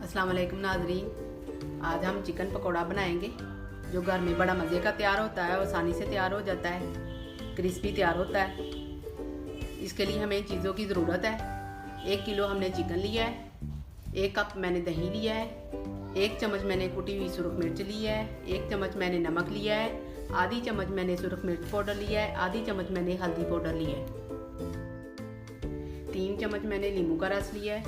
अस्सलाम वालेकुम नाज़रीन। आज हम चिकन पकौड़ा बनाएंगे जो घर में बड़ा मज़े का तैयार होता है और आसानी से तैयार हो जाता है, क्रिस्पी तैयार होता है। इसके लिए हमें चीज़ों की ज़रूरत है। 1 किलो हमने चिकन लिया है, 1 कप मैंने दही लिया है, 1 चम्मच मैंने कुटी हुई सुरख मिर्च ली है, 1 चम्मच मैंने नमक लिया है, आधी चम्मच मैंने सुरख मिर्च पाउडर लिया है, आधी चम्मच मैंने हल्दी पाउडर लिया है, 3 चम्मच मैंने नींबू का रस लिया है,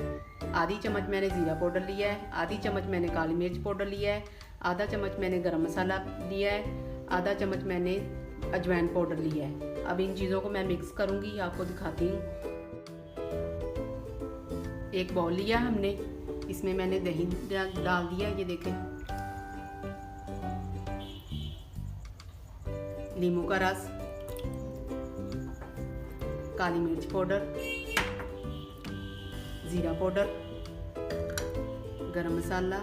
आधी चम्मच मैंने ज़ीरा पाउडर लिया है, आधी चम्मच मैंने काली मिर्च पाउडर लिया है, आधा चम्मच मैंने गरम मसाला लिया है, आधा चम्मच मैंने अजवाइन पाउडर लिया है। अब इन चीज़ों को मैं मिक्स करूँगी, आपको दिखाती हूँ। एक बाउल लिया हमने, इसमें मैंने दही डाल दिया, ये देखें, नींबू का रस, काली मिर्च पाउडर, ज़ीरा पाउडर, गरम मसाला,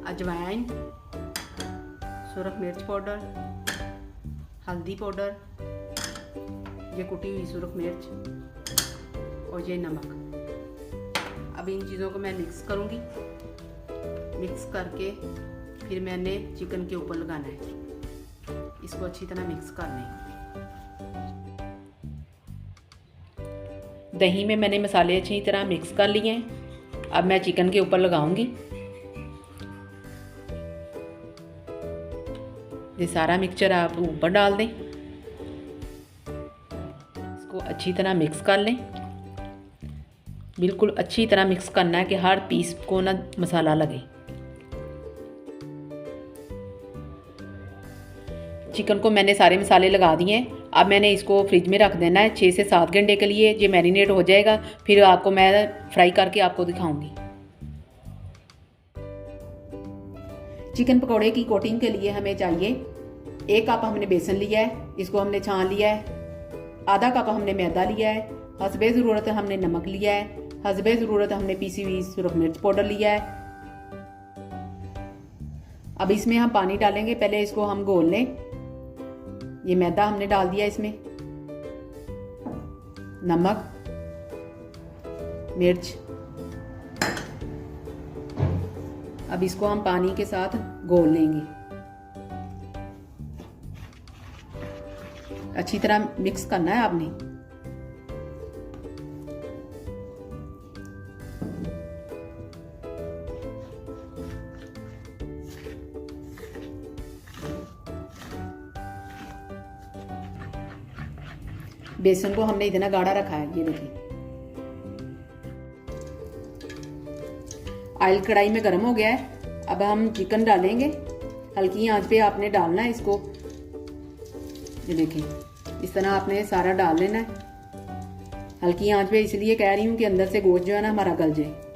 अजवाइन, सुरख मिर्च पाउडर, हल्दी पाउडर, ये कुटी हुई सुरख मिर्च और ये नमक। अब इन चीज़ों को मैं मिक्स करूँगी। मिक्स करके फिर मैंने चिकन के ऊपर लगाना है। इसको अच्छी तरह मिक्स कर लें। दही में मैंने मसाले अच्छी तरह मिक्स कर लिए हैं। अब मैं चिकन के ऊपर लगाऊंगी। ये सारा मिक्सचर आप ऊपर डाल दें। इसको अच्छी तरह मिक्स कर लें। बिल्कुल अच्छी तरह मिक्स करना है कि हर पीस को ना मसाला लगे। चिकन को मैंने सारे मसाले लगा दिए हैं। अब मैंने इसको फ्रिज में रख देना है 6 से 7 घंटे के लिए। ये मैरिनेट हो जाएगा, फिर आपको मैं फ्राई करके आपको दिखाऊंगी। चिकन पकौड़े की कोटिंग के लिए हमें चाहिए 1 कप हमने बेसन लिया है, इसको हमने छान लिया है। आधा कप हमने मैदा लिया है। हस्बे ज़रूरत हमने नमक लिया है। हस्बे ज़रूरत हमने पीसी हुई सुरख मिर्च पाउडर लिया है। अब इसमें हम पानी डालेंगे। पहले इसको हम घोल लें। ये मैदा हमने डाल दिया, इसमें नमक, मिर्च। अब इसको हम पानी के साथ घोल लेंगे। अच्छी तरह मिक्स करना है आपने। बेसन को हमने इतना गाढ़ा रखा है, ये देखिए। ऑयल कढ़ाई में गर्म हो गया है। अब हम चिकन डालेंगे। हल्की आंच पे आपने डालना है इसको। ये देखिए, इस तरह आपने सारा डाल लेना है। हल्की आंच पे इसलिए कह रही हूँ कि अंदर से गोश्त जो है ना हमारा गल जाए।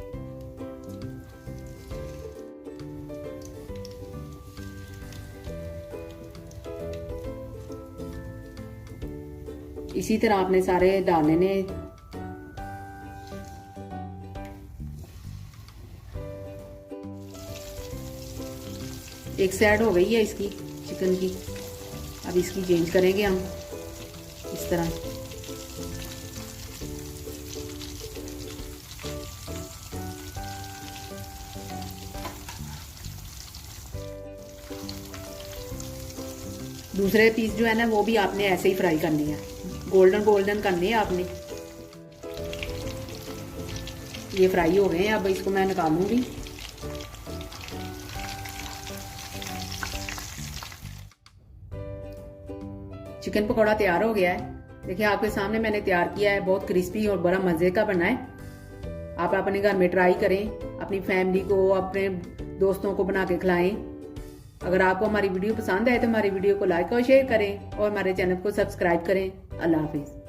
इसी तरह आपने सारे डाल लेने। एक साइड हो गई है इसकी चिकन की। अब इसकी चेंज करेंगे हम इस तरह। दूसरे पीस जो है ना वो भी आपने ऐसे ही फ्राई करनी है, गोल्डन गोल्डन करनी है आपने। ये फ्राई हो गए हैं। अब इसको मैं निकालूंगी। चिकन पकौड़ा तैयार हो गया है। देखिए, आपके सामने मैंने तैयार किया है। बहुत क्रिस्पी और बड़ा मज़े का बना है। आप अपने घर में ट्राई करें, अपनी फैमिली को, अपने दोस्तों को बना के खिलाएं। अगर आपको हमारी वीडियो पसंद आए तो हमारी वीडियो को लाइक और शेयर करें और हमारे चैनल को सब्सक्राइब करें। अल्लाह हाफिज़।